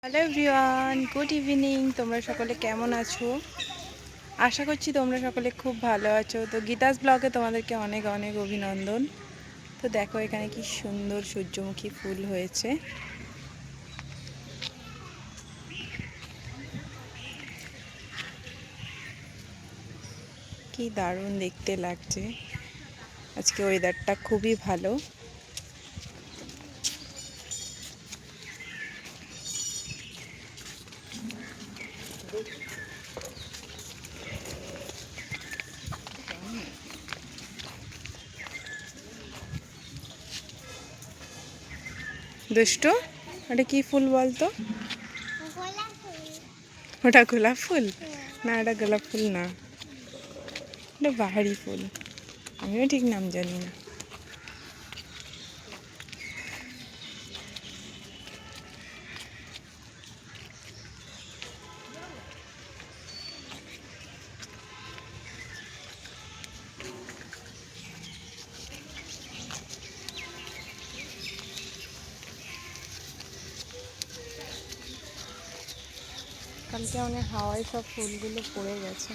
Hello everyone, good evening. তোমরা সকলে কেমন আছো? আশা করছি তোমরা সকলে খুব ভালো আছো। তো গীতাস ব্লগে তোমাদেরকে অনেক অনেক অভিনন্দন। তো দেখো এখানে কি সুন্দর সূর্যমুখী ফুল হয়েছে। কি দারুণ দেখতে লাগছে। আজকে ওয়েদারটা খুবই ভালো। দুষ্টু, ওটা কি ফুল বলতো? ওটা গোলাপ ফুল না, এটা গোলাপ ফুল না, এটা বাহারি ফুল। আমিও ঠিক নাম জানি না। কালকে অনেক হাওয়ায় সব ফুলগুলো পড়ে গেছে।